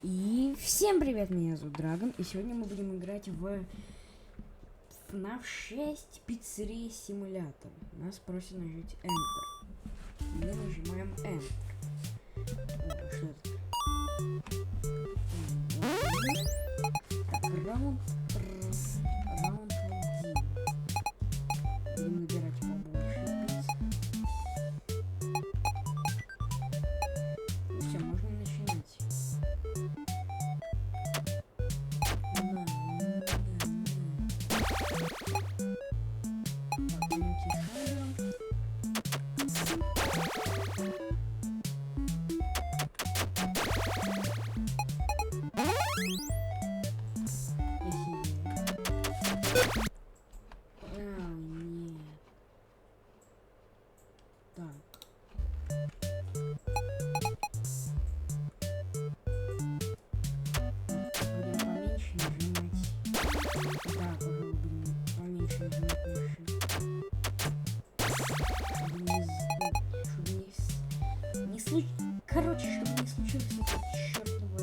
И всем привет, меня зовут Драгон, и сегодня мы будем играть в фнаф 6 пиццерия симулятор. Нас просят нажать Enter. Мы нажимаем Enter. О, что это? Так, раунд 1. Будем набирать побольше пицц. Ну все, можно начинать. Короче, чтобы не случилось это чёртово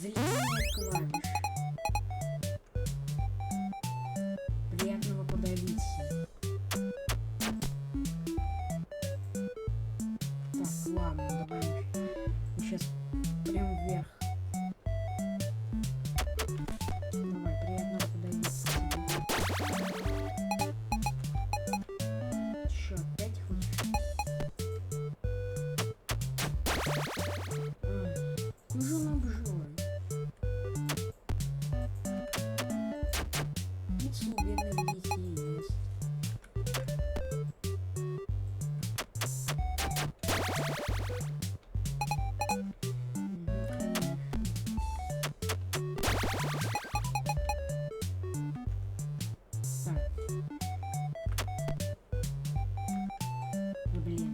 залетание клавиш. Приятного подавиться. Так, ладно, давай. Сейчас прям вверх. Давай, приятного подавиться. Чё, опять хочешь? Уже набжёй. Пиццу у бедных детей ест. Так. Ну, блин.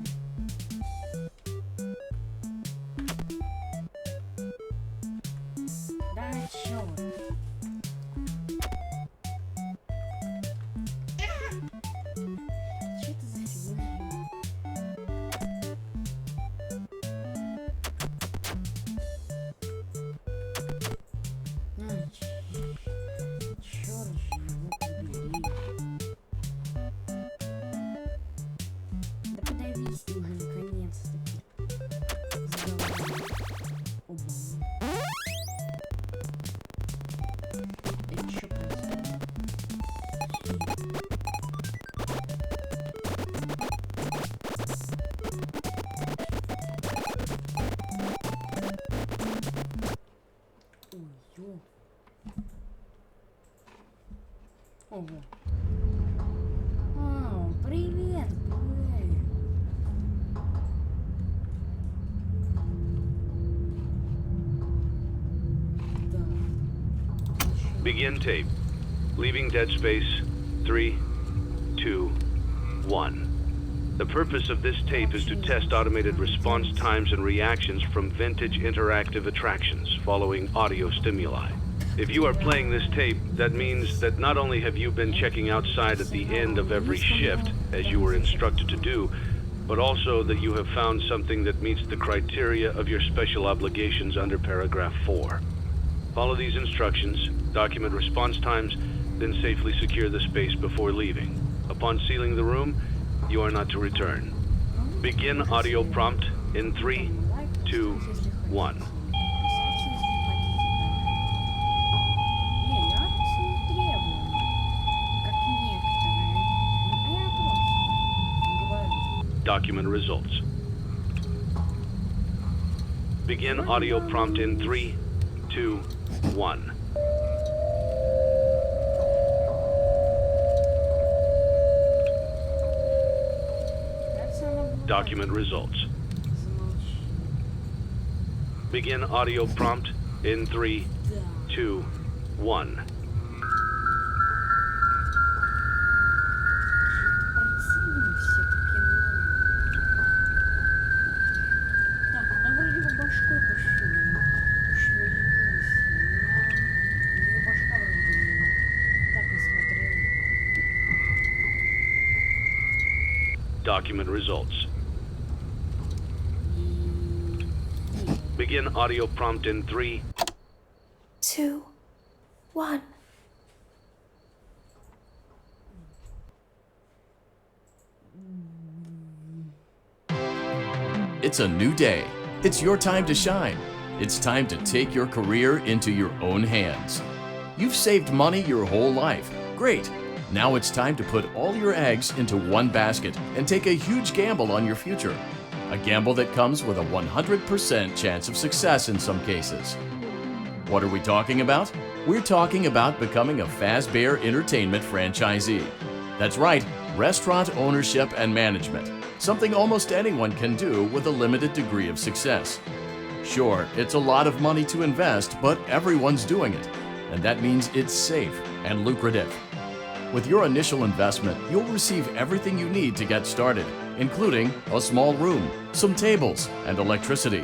Да чё вы? Чё это за фигня? Ай, чёрт же его побери. Да подавись ты уже наконец-таки. С головой. Оба. Это чё происходит? Ой, ё. Ого. Ау, привет, Бэй. Да. Begin tape. Leaving dead space. 3, 2, 1. The purpose of this tape is to test automated response times and reactions from vintage interactive attractions following audio stimuli. If you are playing this tape, that means that not only have you been checking outside at the end of every shift, as you were instructed to do, but also that you have found something that meets the criteria of your special obligations under paragraph 4. Follow these instructions, document response times, then safely secure the space before leaving. Upon sealing the room, you are not to return. Begin audio prompt in 3, 2, 1. Не, я акции не требую. Как некоторые. А я просто говорю. Document results. Begin audio prompt in 3, 2, 1. Document results. Замолчи. Begin audio prompt in 3, 2, 1. Противно все-таки, так, она вроде бы башкой пошевелилась, но ее башка вроде бы так и смотрела. Document results. Begin audio prompt in 3, 2, 1. It's a new day. It's your time to shine. It's time to take your career into your own hands. You've saved money your whole life. Great. Now it's time to put all your eggs into one basket and take a huge gamble on your future. A gamble that comes with a 100% chance of success in some cases. What are we talking about? We're talking about becoming a Fazbear Entertainment franchisee. That's right, restaurant ownership and management. Something almost anyone can do with a limited degree of success. Sure, it's a lot of money to invest, but everyone's doing it. And that means it's safe and lucrative. With your initial investment, you'll receive everything you need to get started, including a small room, some tables, and electricity.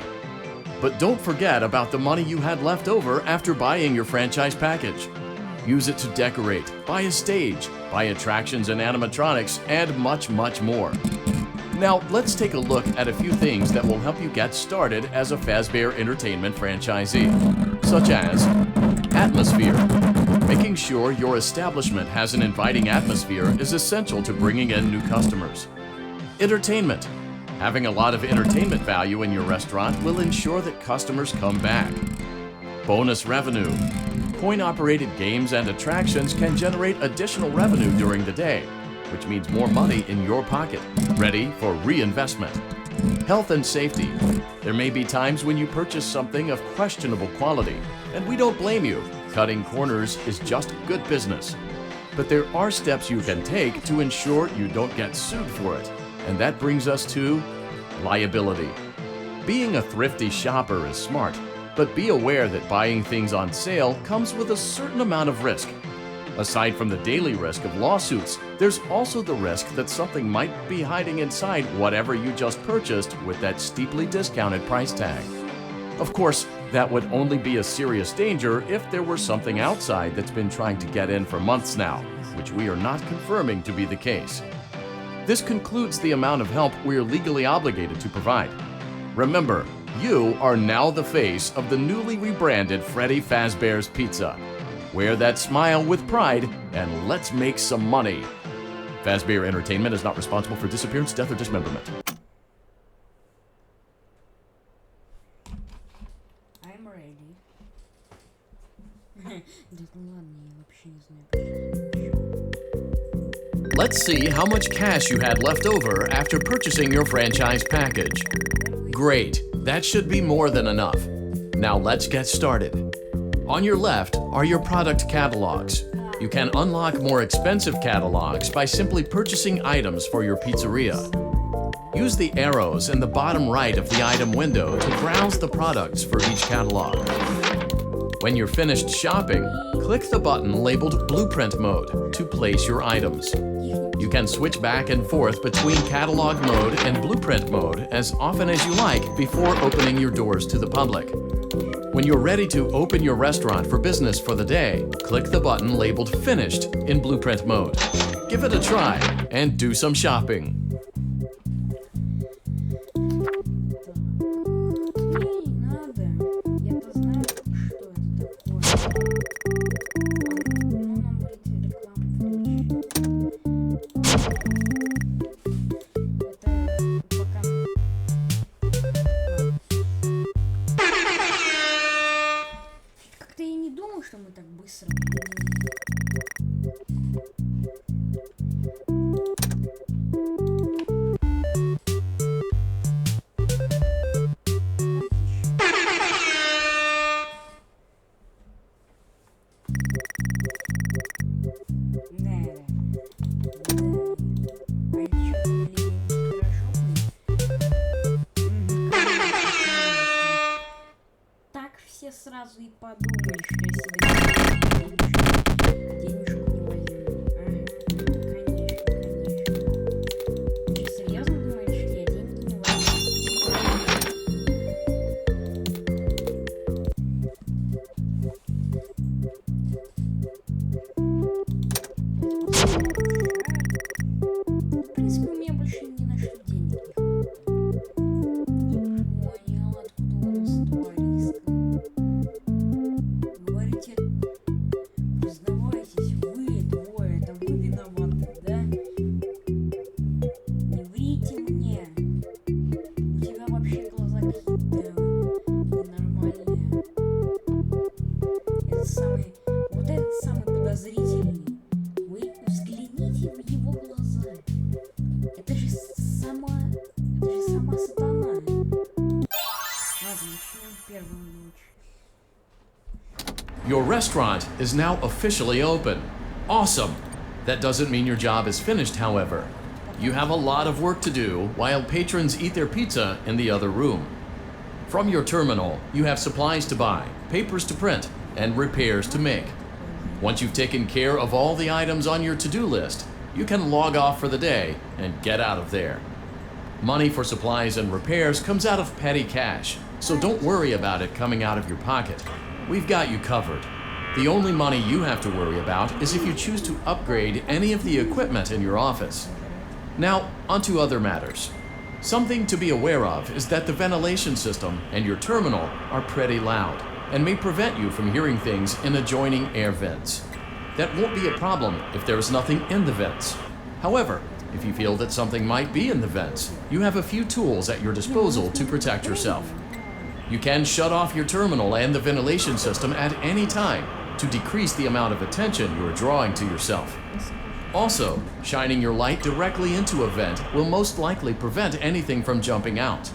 But don't forget about the money you had left over after buying your franchise package. Use it to decorate, buy a stage, buy attractions and animatronics, and much, much more. Now, let's take a look at a few things that will help you get started as a Fazbear Entertainment franchisee, such as atmosphere. Making sure your establishment has an inviting atmosphere is essential to bringing in new customers. Entertainment. Having a lot of entertainment value in your restaurant will ensure that customers come back. Bonus revenue. Coin-operated games and attractions can generate additional revenue during the day, which means more money in your pocket, ready for reinvestment. Health and safety. There may be times when you purchase something of questionable quality, and we don't blame you. Cutting corners is just good business. But there are steps you can take to ensure you don't get sued for it, and that brings us to liability. Being a thrifty shopper is smart, but be aware that buying things on sale comes with a certain amount of risk. Aside from the daily risk of lawsuits, there's also the risk that something might be hiding inside whatever you just purchased with that steeply discounted price tag. Of course, that would only be a serious danger if there were something outside that's been trying to get in for months now, which we are not confirming to be the case. This concludes the amount of help we're legally obligated to provide. Remember, you are now the face of the newly rebranded Freddy Fazbear's Pizza. Wear that smile with pride, and let's make some money. Fazbear Entertainment is not responsible for disappearance, death, or dismemberment. I'm ready. Да ну ладно, я вообще не знаю. Let's see how much cash you had left over after purchasing your franchise package. Great, that should be more than enough. Now let's get started. On your left are your product catalogs. You can unlock more expensive catalogs by simply purchasing items for your pizzeria. Use the arrows in the bottom right of the item window to browse the products for each catalog. When you're finished shopping, click the button labeled Blueprint Mode to place your items. You can switch back and forth between Catalog Mode and Blueprint Mode as often as you like before opening your doors to the public. When you're ready to open your restaurant for business for the day, click the button labeled Finished in Blueprint Mode. Give it a try and do some shopping. Мне не надо. Я-то знаю, что это такое. Ну, нам будет рекламу включить. Это пока... Как-то я не думал, что мы так быстро... Сразу и подумали, что я себе денежку не возьму. Конечно. Вы серьезно думаете, что я деньги не возьму? В принципе, у меня больше ни на что денег не хватает. Не понял, откуда у нас столько. Это же сама сатана. Ладно, начнем первую ночь. Your restaurant is now officially open. Awesome! That doesn't mean your job is finished, however. You have a lot of work to do while patrons eat their pizza in the other room. From your terminal, you have supplies to buy, papers to print, and repairs to make. Once you've taken care of all the items on your to-do list, you can log off for the day and get out of there. Money for supplies and repairs comes out of petty cash, so don't worry about it coming out of your pocket. We've got you covered. The only money you have to worry about is if you choose to upgrade any of the equipment in your office. Now, onto other matters. Something to be aware of is that the ventilation system and your terminal are pretty loud and may prevent you from hearing things in adjoining air vents. That won't be a problem if there is nothing in the vents. However, if you feel that something might be in the vents, you have a few tools at your disposal to protect yourself. You can shut off your terminal and the ventilation system at any time to decrease the amount of attention you are drawing to yourself. Also, shining your light directly into a vent will most likely prevent anything from jumping out.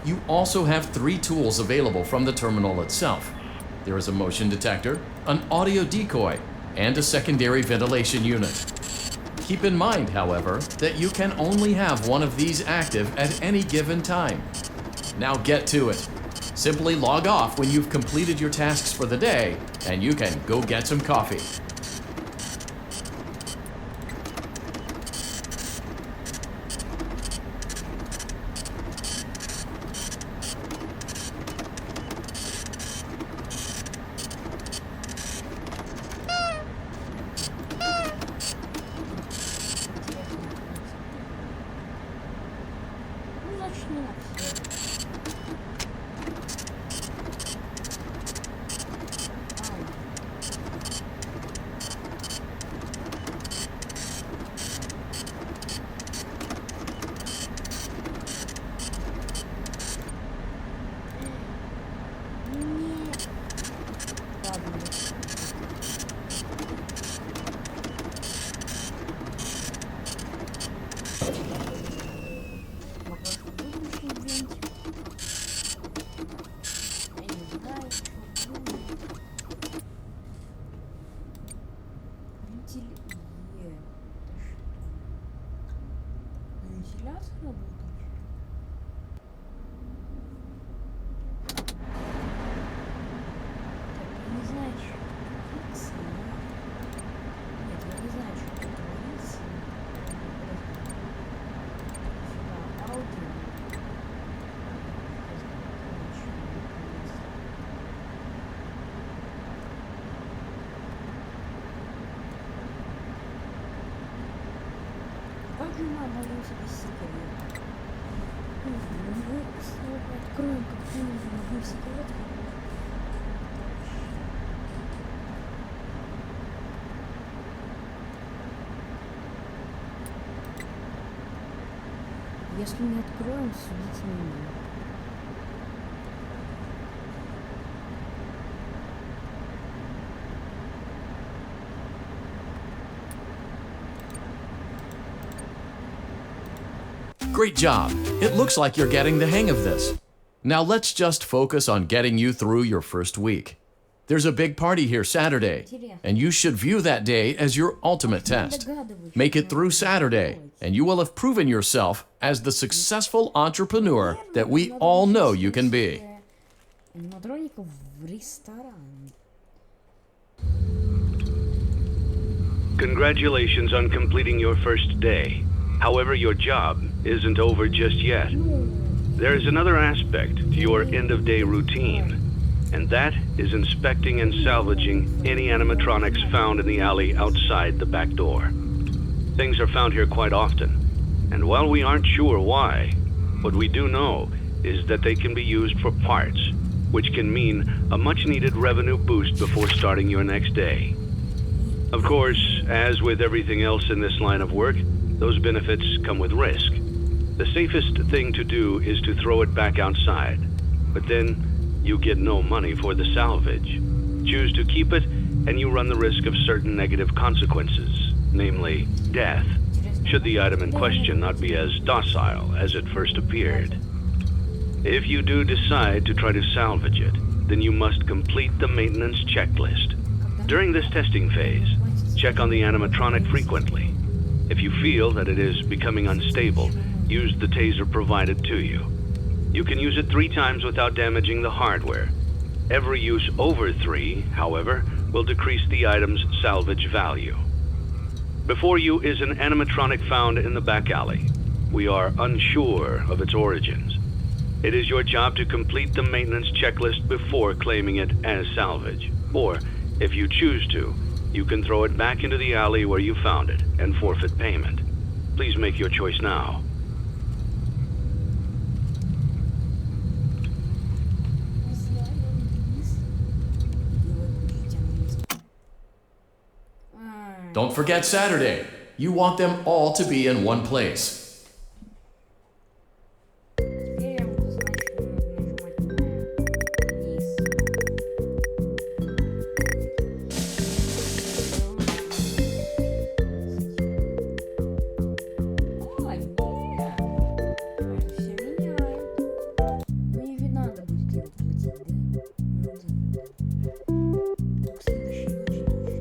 You also have 3 tools available from the terminal itself. There is a motion detector, an audio decoy, and a secondary ventilation unit. Keep in mind, however, that you can only have one of these active at any given time. Now get to it. Simply log off when you've completed your tasks for the day, and you can go get some coffee. Ну, начни на все. Нет. Ладно. Вопрос в будущем винтик. Я не знаю, что будет. Вентиляция работает? Так, я не знаю, что творится. Нет, я не знаю, что тут творится. Сюда аудио. Как же мы обойдемся без секрета? Мы откроем какую-нибудь секрет. Если не откроем, судить не надо. Great job. It looks like you're getting the hang of this. Now let's just focus on getting you through your first week. There's a big party here Saturday, and you should view that day as your ultimate test. Make it through Saturday, and you will have proven yourself as the successful entrepreneur that we all know you can be. Аниматроников в ресторан. Congratulations on completing your first day. However, your job isn't over just yet. There is another aspect to your end-of-day routine, and that is inspecting and salvaging any animatronics found in the alley outside the back door. Things are found here quite often, and while we aren't sure why, what we do know is that they can be used for parts, which can mean a much-needed revenue boost before starting your next day. Of course, as with everything else in this line of work, those benefits come with risk. The safest thing to do is to throw it back outside, but then you get no money for the salvage. Choose to keep it, and you run the risk of certain negative consequences, namely death. should the item in question not be as docile as it first appeared. If you do decide to try to salvage it, then you must complete the maintenance checklist. During this testing phase, check on the animatronic frequently. If you feel that it is becoming unstable, use the taser provided to you. You can use it 3 times without damaging the hardware. Every use over 3, however, will decrease the item's salvage value. Before you is an animatronic found in the back alley. We are unsure of its origins. It is your job to complete the maintenance checklist before claiming it as salvage. Or, if you choose to, you can throw it back into the alley where you found it and forfeit payment. Please make your choice now. Don't forget Saturday. You want them all to be in one place. Теперь я буду знать, что нужно нажимать на низ. О, нет! Это все меняет. Ну и надо будет его платить, да? Ну да. В следующей ночи точно.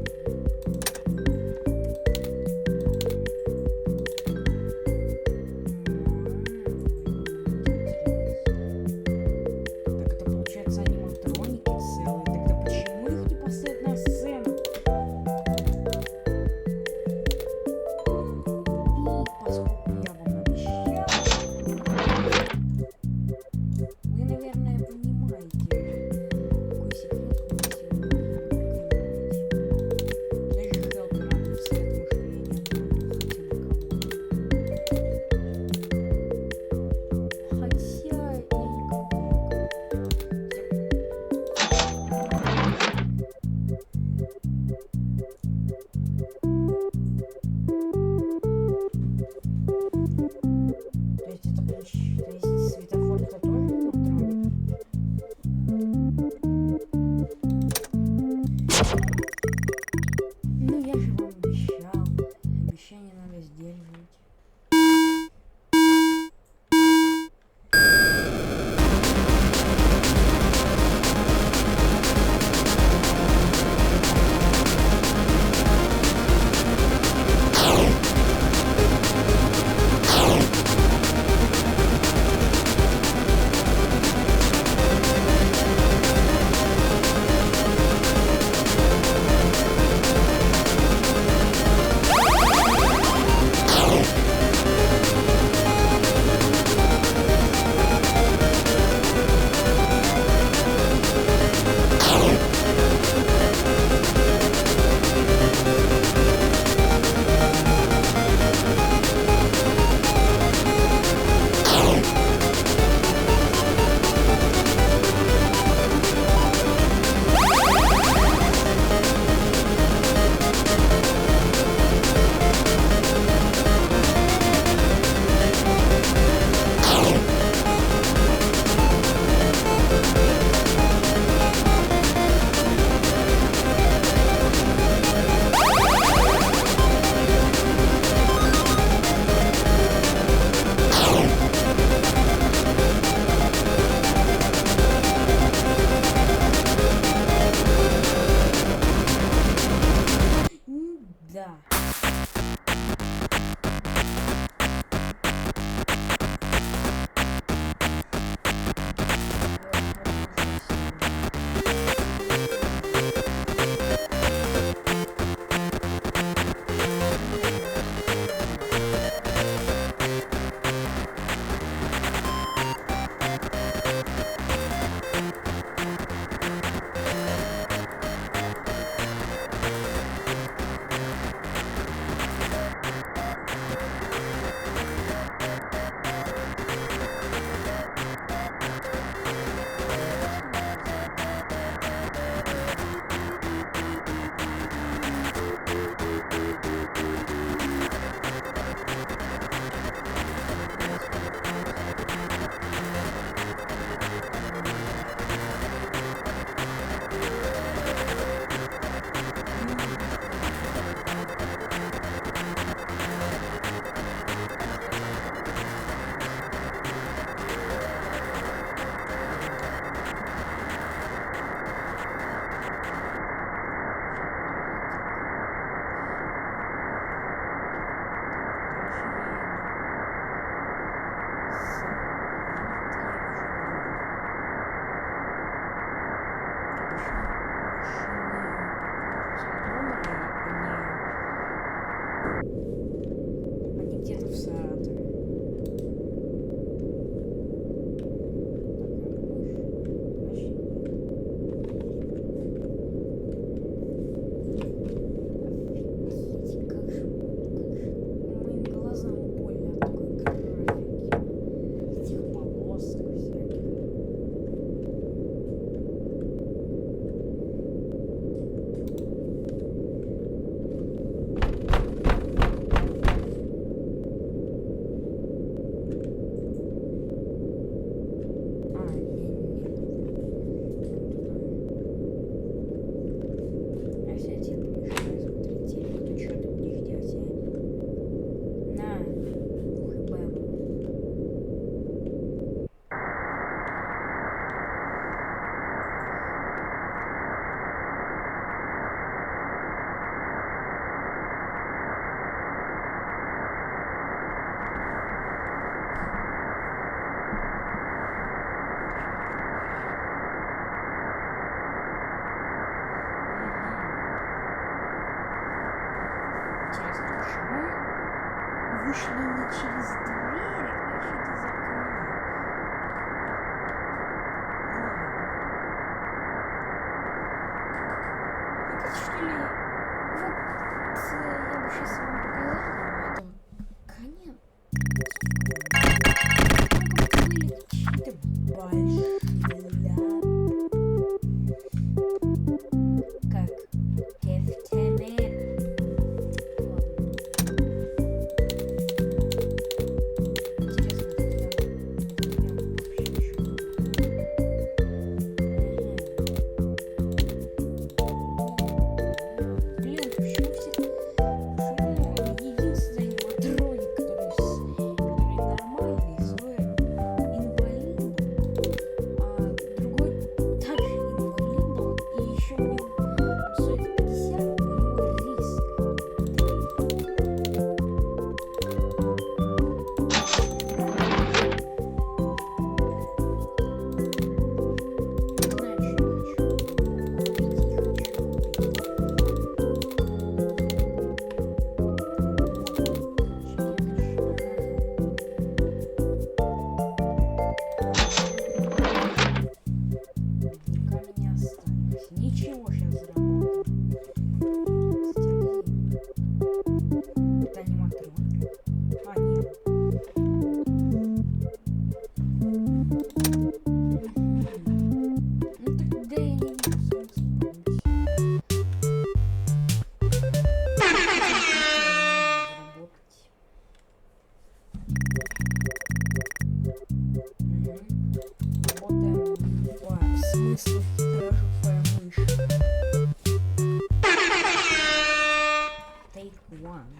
Этих полосок всяких. Интересно, почему вышли не через двери, а через окно? Ладно. Это что ли? Вот я бы сейчас вам показала, но это конец. Были какие-то большие. Как кефтемен. Ничего, сейчас заработаем. Это аниматроник. А, нет. Ну тогда я не вижу смысла работаем по смыслу стражевая мышь. Take one.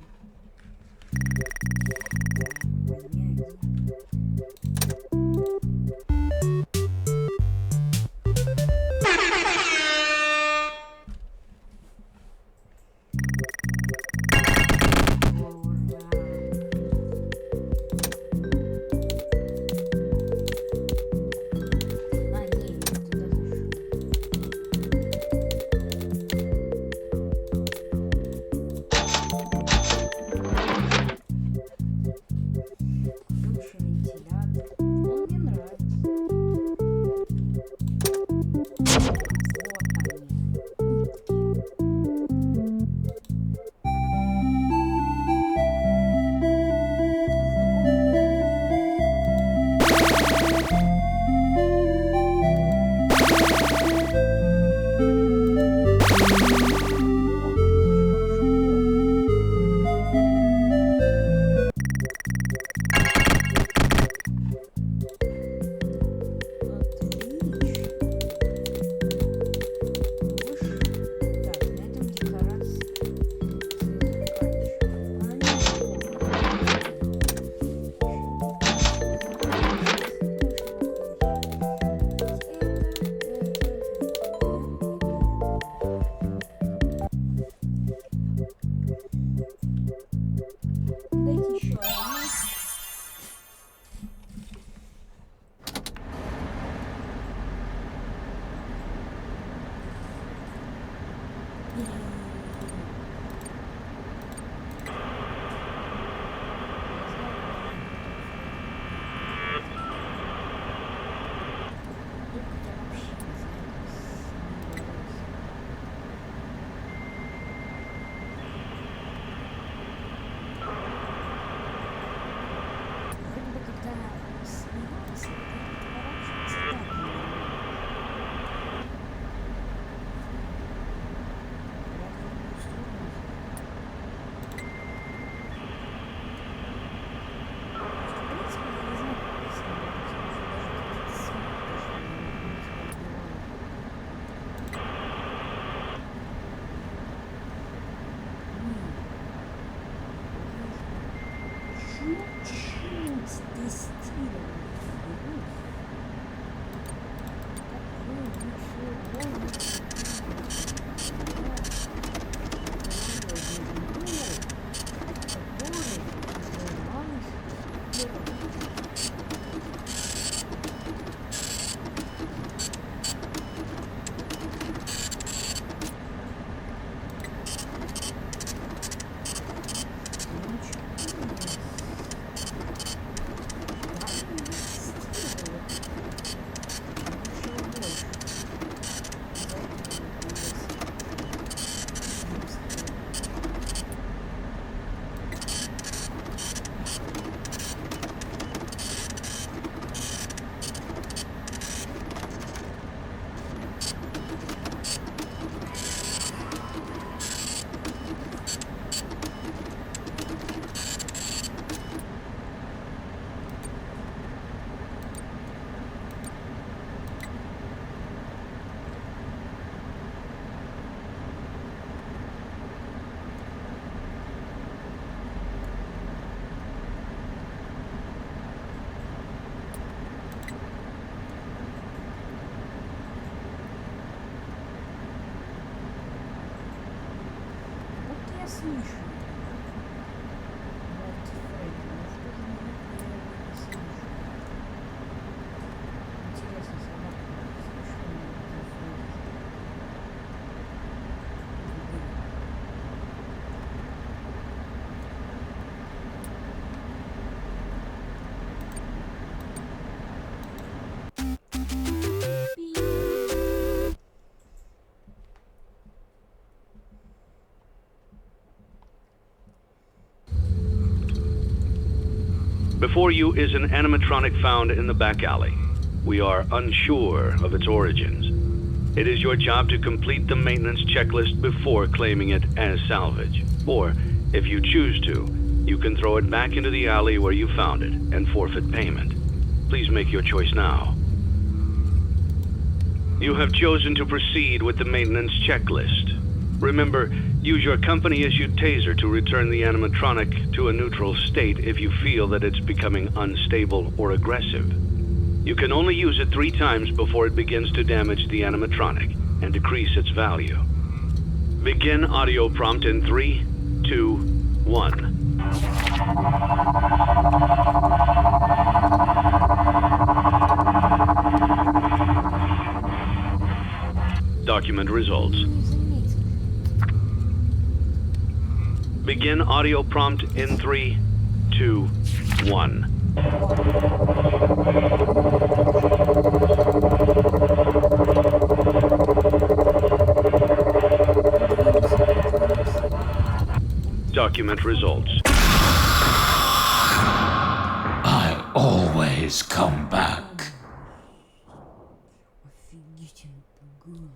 Before you is an animatronic found in the back alley. We are unsure of its origins. It is your job to complete the maintenance checklist before claiming it as salvage. Or, if you choose to, you can throw it back into the alley where you found it and forfeit payment. Please make your choice now. You have chosen to proceed with the maintenance checklist. Remember, use your company-issued taser to return the animatronic to a neutral state if you feel that it's becoming unstable or aggressive. You can only use it 3 times before it begins to damage the animatronic and decrease its value. Begin audio prompt in 3, 2, 1. Document results. Begin audio prompt in 3, 2, 1. Document results. I always come back. Офигительный голос.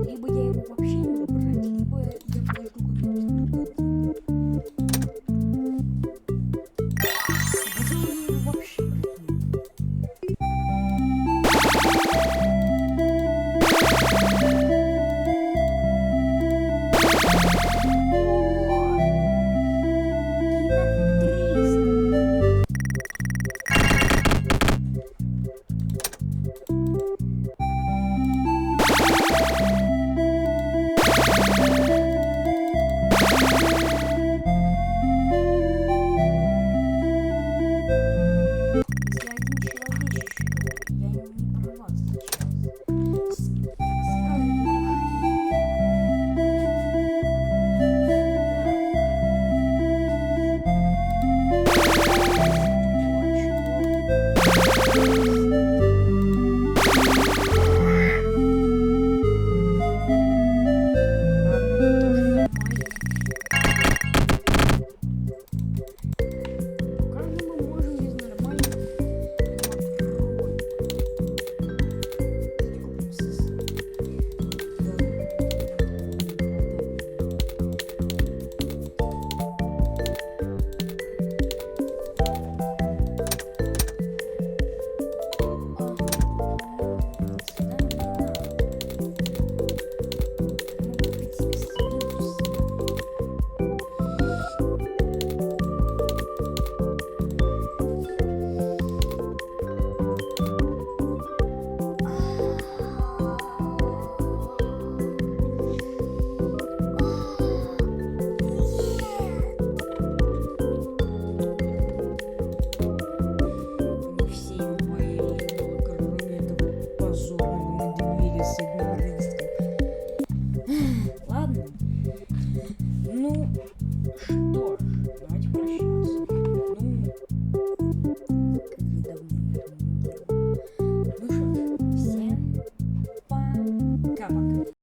Либо я его вообще не буду брать, либо я подожду Ладно. Ну,